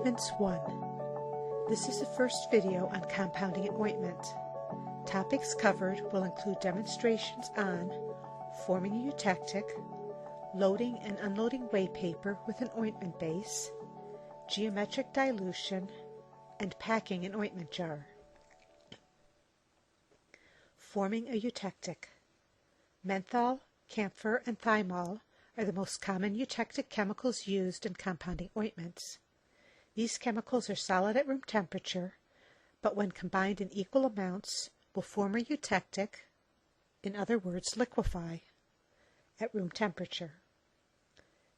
Ointments I. This is the first video on compounding an ointment. Topics covered will include demonstrations on forming a eutectic, loading and unloading whey paper with an ointment base, geometric dilution, and packing an ointment jar. Forming a eutectic. Menthol, camphor, and thymol are the most common eutectic chemicals used in compounding ointments. These chemicals are solid at room temperature, but when combined in equal amounts will form a eutectic, in other words liquefy, at room temperature.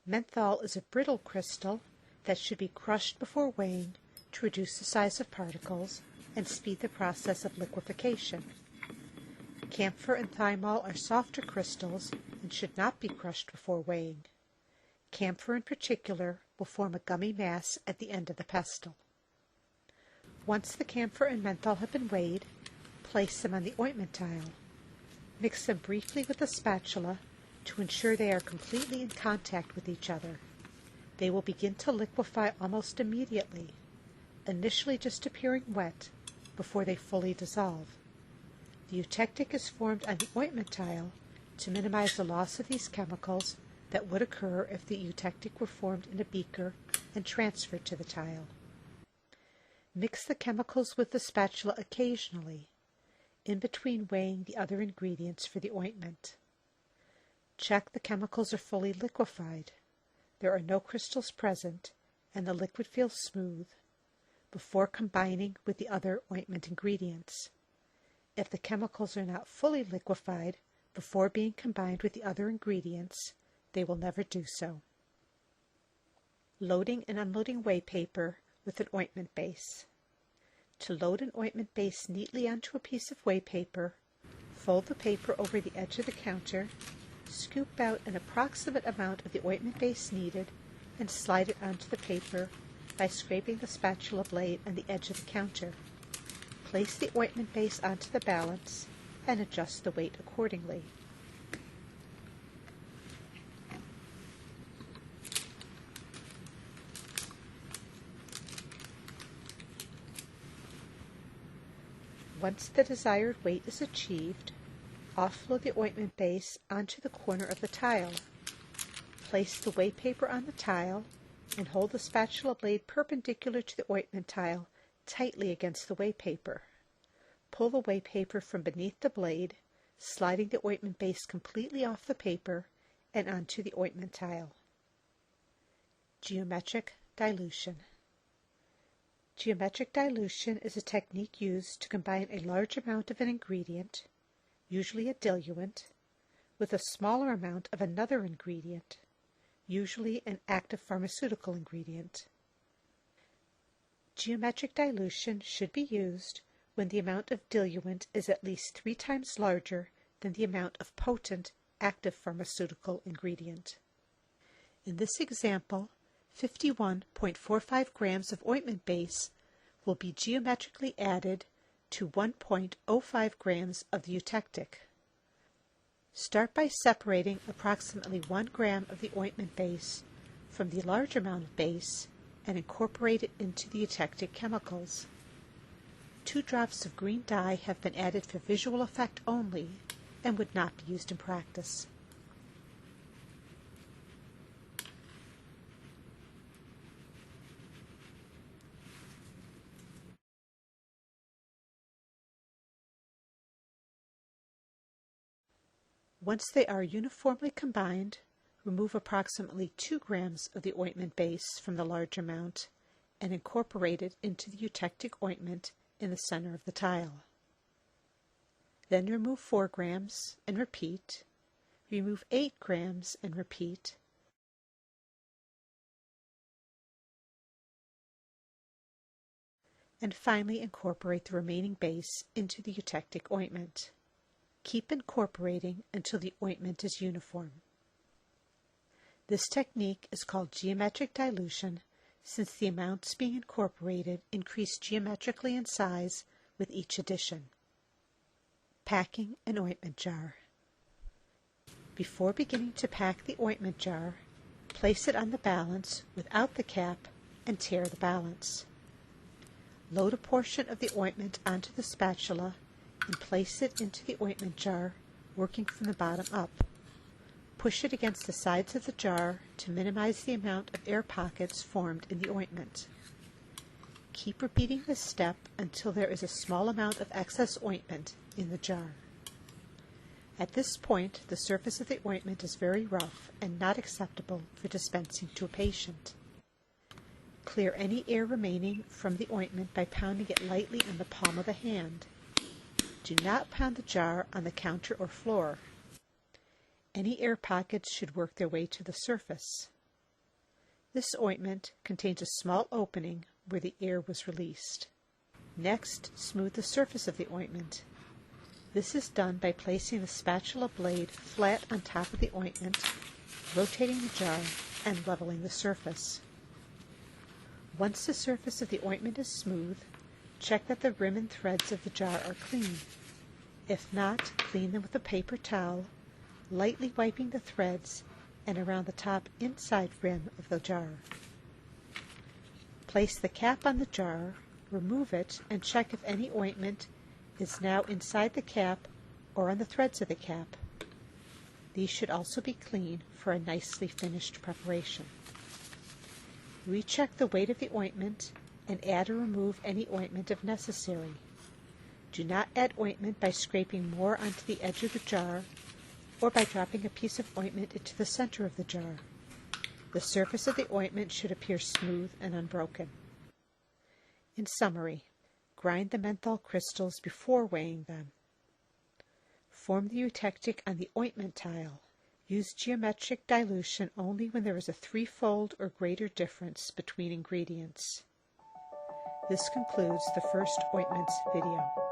Menthol is a brittle crystal that should be crushed before weighing to reduce the size of particles and speed the process of liquefaction. Camphor and thymol are softer crystals and should not be crushed before weighing. Camphor in particular will form a gummy mass at the end of the pestle. Once the camphor and menthol have been weighed, place them on the ointment tile. Mix them briefly with a spatula to ensure they are completely in contact with each other. They will begin to liquefy almost immediately, initially just appearing wet before they fully dissolve. The eutectic is formed on the ointment tile to minimize the loss of these chemicals that would occur if the eutectic were formed in a beaker and transferred to the tile. Mix the chemicals with the spatula occasionally, in between weighing the other ingredients for the ointment. Check the chemicals are fully liquefied, there are no crystals present, and the liquid feels smooth, before combining with the other ointment ingredients. If the chemicals are not fully liquefied before being combined with the other ingredients, they will never do so. Loading and unloading whey paper with an ointment base. To load an ointment base neatly onto a piece of whey paper, fold the paper over the edge of the counter, scoop out an approximate amount of the ointment base needed, and slide it onto the paper by scraping the spatula blade on the edge of the counter. Place the ointment base onto the balance and adjust the weight accordingly. Once the desired weight is achieved, offload the ointment base onto the corner of the tile. Place the whey paper on the tile and hold the spatula blade perpendicular to the ointment tile tightly against the whey paper. Pull the whey paper from beneath the blade, sliding the ointment base completely off the paper and onto the ointment tile. Geometric dilution. Geometric dilution is a technique used to combine a large amount of an ingredient, usually a diluent, with a smaller amount of another ingredient, usually an active pharmaceutical ingredient. Geometric dilution should be used when the amount of diluent is at least 3 times larger than the amount of potent active pharmaceutical ingredient. In this example, 51.45 grams of ointment base will be geometrically added to 1.05 grams of the eutectic. Start by separating approximately 1 gram of the ointment base from the large amount of base and incorporate it into the eutectic chemicals. 2 drops of green dye have been added for visual effect only and would not be used in practice. Once they are uniformly combined, remove approximately 2 grams of the ointment base from the large amount and incorporate it into the eutectic ointment in the center of the tile. Then remove 4 grams and repeat. Remove 8 grams and repeat. And finally incorporate the remaining base into the eutectic ointment. Keep incorporating until the ointment is uniform. This technique is called geometric dilution since the amounts being incorporated increase geometrically in size with each addition. Packing an ointment jar. Before beginning to pack the ointment jar, place it on the balance without the cap and tear the balance. Load a portion of the ointment onto the spatula and place it into the ointment jar, working from the bottom up. Push it against the sides of the jar to minimize the amount of air pockets formed in the ointment. Keep repeating this step until there is a small amount of excess ointment in the jar. At this point, the surface of the ointment is very rough and not acceptable for dispensing to a patient. Clear any air remaining from the ointment by pounding it lightly on the palm of the hand. Do not pound the jar on the counter or floor. Any air pockets should work their way to the surface. This ointment contains a small opening where the air was released. Next, smooth the surface of the ointment. This is done by placing the spatula blade flat on top of the ointment, rotating the jar, and leveling the surface. Once the surface of the ointment is smooth, check that the rim and threads of the jar are clean. If not, clean them with a paper towel, lightly wiping the threads and around the top inside rim of the jar. Place the cap on the jar, remove it, and check if any ointment is now inside the cap or on the threads of the cap. These should also be clean for a nicely finished preparation. Recheck the weight of the ointment and add or remove any ointment if necessary. Do not add ointment by scraping more onto the edge of the jar or by dropping a piece of ointment into the center of the jar. The surface of the ointment should appear smooth and unbroken. In summary, grind the menthol crystals before weighing them. Form the eutectic on the ointment tile. Use geometric dilution only when there is a 3-fold or greater difference between ingredients. This concludes the first ointments video.